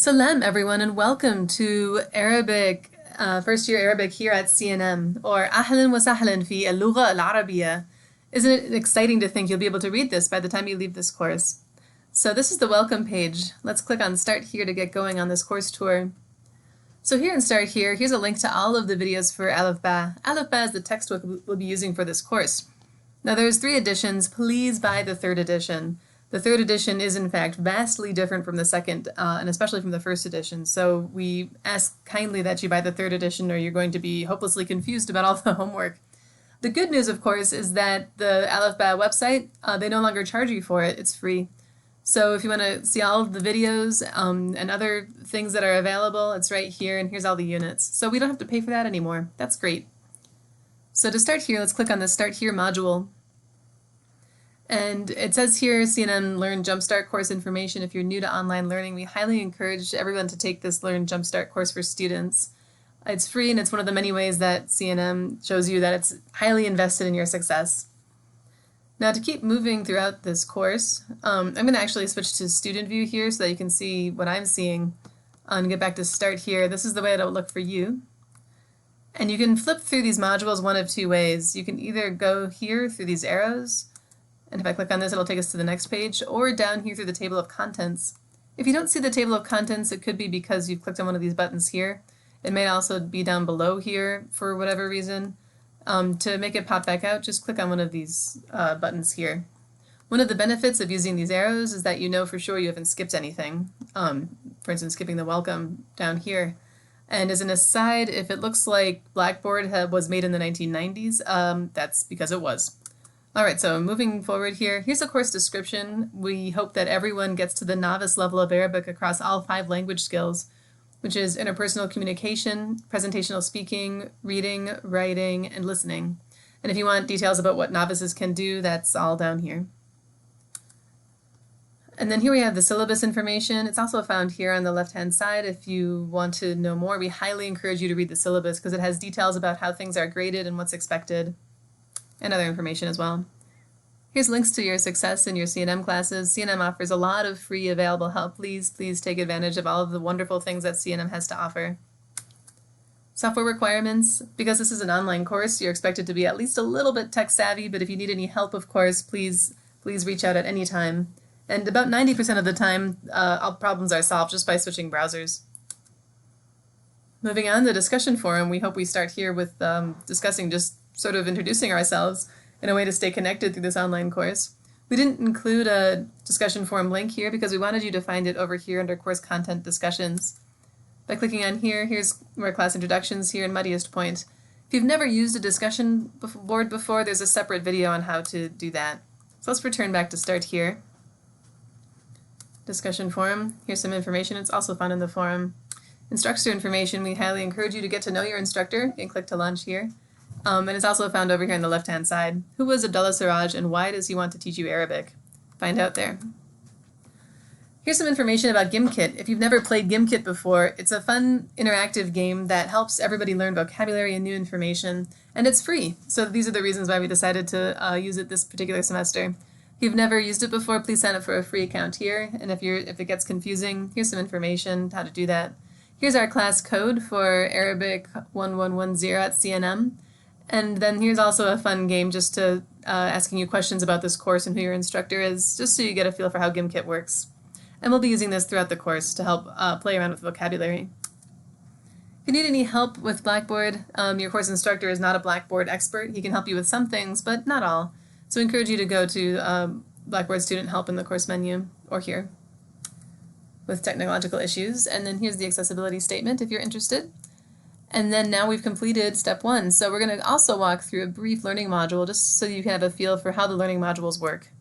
Salam everyone and welcome to Arabic, first year Arabic here at CNM, or أهلا وسهلا في اللغة العربية. Isn't it exciting to think you'll be able to read this by the time you leave this course? So this is the welcome page. Let's click on Start Here to get going on this course tour. So here in Start Here, here's a link to all of the videos for Alif Ba. Alif Ba is the textbook we'll be using for this course. Now there's 3 editions. Please buy the 3rd edition. The 3rd edition is in fact vastly different from the 2nd, and especially from the 1st edition. So we ask kindly that you buy the 3rd edition or you're going to be hopelessly confused about all the homework. The good news, of course, is that the Alif Ba website, they no longer charge you for it. It's free. So if you want to see all of the videos and other things that are available, it's right here, and here's all the units. So we don't have to pay for that anymore. That's great. So to start here, let's click on the Start Here module. And it says here, CNM Learn Jumpstart course information. If you're new to online learning, we highly encourage everyone to take this Learn Jumpstart course for students. It's free, and it's one of the many ways that CNM shows you that it's highly invested in your success. Now to keep moving throughout this course, I'm going to actually switch to student view here so that you can see what I'm seeing and get back to Start Here. This is the way it'll look for you. And you can flip through these modules one of 2 ways. You can either go here through these arrows, and if I click on this, it'll take us to the next page, or down here through the table of contents. If you don't see the table of contents, it could be because you've clicked on one of these buttons here. It may also be down below here for whatever reason. To make it pop back out, just click on one of these buttons here. One of the benefits of using these arrows is that you know for sure you haven't skipped anything. For instance, skipping the welcome down here. And as an aside, if it looks like Blackboard was made in the 1990s, that's because it was. Alright, so moving forward here, here's a course description. We hope that everyone gets to the novice level of Arabic across all 5 language skills, which is interpersonal communication, presentational speaking, reading, writing, and listening. And if you want details about what novices can do, that's all down here. And then here we have the syllabus information. It's also found here on the left-hand side. If you want to know more, we highly encourage you to read the syllabus because it has details about how things are graded and what's expected, and other information as well. Here's links to your success in your CNM classes. CNM offers a lot of free available help. Please take advantage of all of the wonderful things that CNM has to offer. Software requirements. Because this is an online course, you're expected to be at least a little bit tech savvy, but if you need any help, of course, please reach out at any time. And about 90% of the time, all problems are solved just by switching browsers. Moving on, the discussion forum. We hope we start here with discussing, just sort of introducing ourselves in a way to stay connected through this online course. We didn't include a discussion forum link here because we wanted you to find it over here under course content discussions. By clicking on here, here's more class introductions here in Muddiest Point. If you've never used a discussion board before, there's a separate video on how to do that. So let's return back to Start Here. Discussion forum. Here's some information. It's also found in the forum. Instructor information. We highly encourage you to get to know your instructor. You can click to launch here. And it's also found over here on the left-hand side. Who was Abdullah Siraj and why does he want to teach you Arabic? Find out there. Here's some information about GimKit. If you've never played GimKit before, it's a fun interactive game that helps everybody learn vocabulary and new information, and it's free. So these are the reasons why we decided to use it this particular semester. If you've never used it before, please sign up for a free account here, and if it gets confusing, here's some information how to do that. Here's our class code for Arabic 1110 at CNM. And then here's also a fun game just to asking you questions about this course and who your instructor is, just so you get a feel for how GimKit works. And we'll be using this throughout the course to help play around with vocabulary. If you need any help with Blackboard, your course instructor is not a Blackboard expert. He can help you with some things, but not all. So I encourage you to go to Blackboard Student Help in the course menu, or here, with technological issues. And then here's the accessibility statement if you're interested. And then now we've completed step 1. So we're going to also walk through a brief learning module just so you can have a feel for how the learning modules work.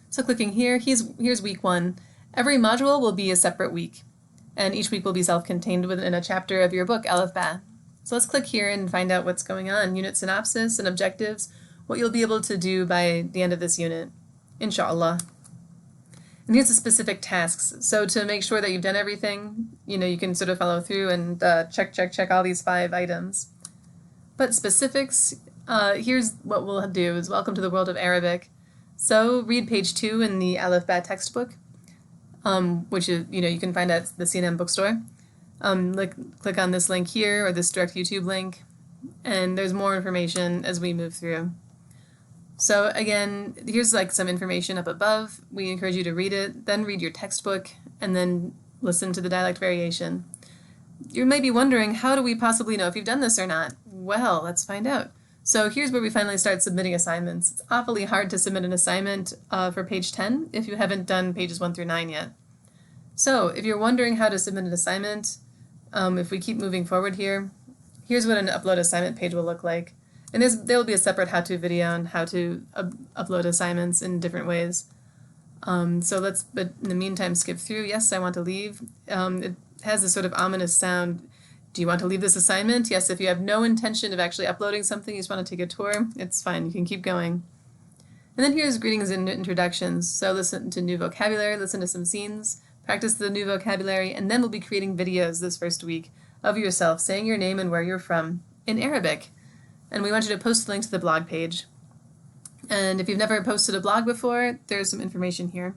So clicking here, here's week 1. Every module will be a separate week, and each week will be self-contained within a chapter of your book, Alif Ba. So let's click here and find out what's going on. Unit synopsis and objectives, what you'll be able to do by the end of this unit, inshallah. And here's the specific tasks. So to make sure that you've done everything, you can sort of follow through and check all these 5 items. But specifics, here's what we'll do is welcome to the world of Arabic. So read page 2 in the Alif Ba textbook. which is, you can find at the CNM bookstore. Click on this link here or this direct YouTube link, and there's more information as we move through. So again, here's like some information up above. We encourage you to read it, then read your textbook, and then listen to the dialect variation. You may be wondering, how do we possibly know if you've done this or not? Well, let's find out. So here's where we finally start submitting assignments. It's awfully hard to submit an assignment for page 10 if you haven't done pages 1 through 9 yet. So if you're wondering how to submit an assignment, if we keep moving forward here, here's what an upload assignment page will look like. And there will be a separate how-to video on how to upload assignments in different ways. But in the meantime, skip through. Yes, I want to leave. It has this sort of ominous sound. Do you want to leave this assignment? Yes, if you have no intention of actually uploading something, you just want to take a tour, it's fine. You can keep going. And then here's greetings and introductions. So listen to new vocabulary, listen to some scenes, practice the new vocabulary, and then we'll be creating videos this first week of yourself saying your name and where you're from in Arabic. And we want you to post the link to the blog page. And if you've never posted a blog before, there's some information here.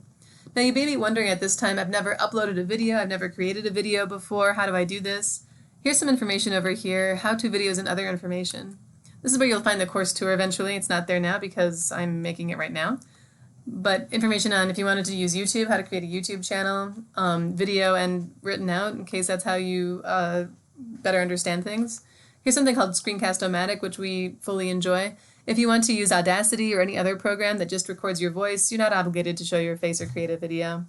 Now you may be wondering at this time, I've never uploaded a video, I've never created a video before, how do I do this? Here's some information over here, how-to videos and other information. This is where you'll find the course tour eventually. It's not there now because I'm making it right now. But information on if you wanted to use YouTube, how to create a YouTube channel, video and written out in case that's how you better understand things. Here's something called Screencast-O-Matic, which we fully enjoy. If you want to use Audacity or any other program that just records your voice, you're not obligated to show your face or create a video.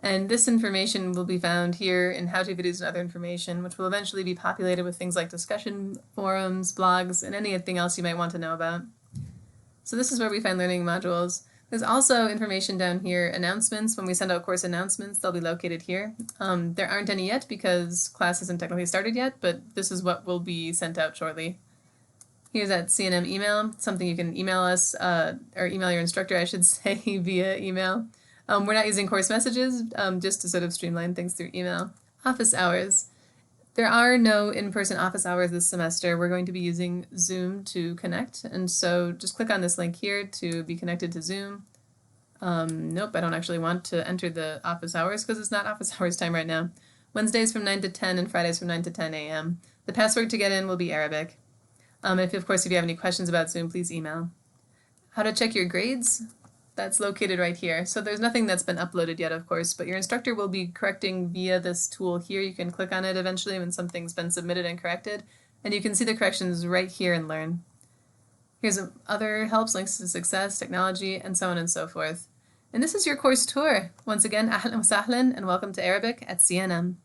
And this information will be found here in how-to videos and other information, which will eventually be populated with things like discussion forums, blogs, and anything else you might want to know about. So this is where we find learning modules. There's also information down here, announcements. When we send out course announcements, they'll be located here. There aren't any yet because class hasn't technically started yet, but this is what will be sent out shortly. Here's that CNM email, something you can email us, or email your instructor, I should say, via email. We're not using course messages, just to sort of streamline things through email. Office hours. There are no in-person office hours this semester. We're going to be using Zoom to connect, and so just click on this link here to be connected to Zoom. Nope, I don't actually want to enter the office hours because it's not office hours time right now. Wednesdays from 9 to 10 and Fridays from 9 to 10 a.m. The password to get in will be Arabic. If you have any questions about Zoom, please email. How to check your grades? That's located right here. So there's nothing that's been uploaded yet, of course, but your instructor will be correcting via this tool here. You can click on it eventually when something's been submitted and corrected, and you can see the corrections right here and learn. Here's other helps, links to success, technology, and so on and so forth. And this is your course tour. Once again, ahlan wa sahlan, and welcome to Arabic at CNM.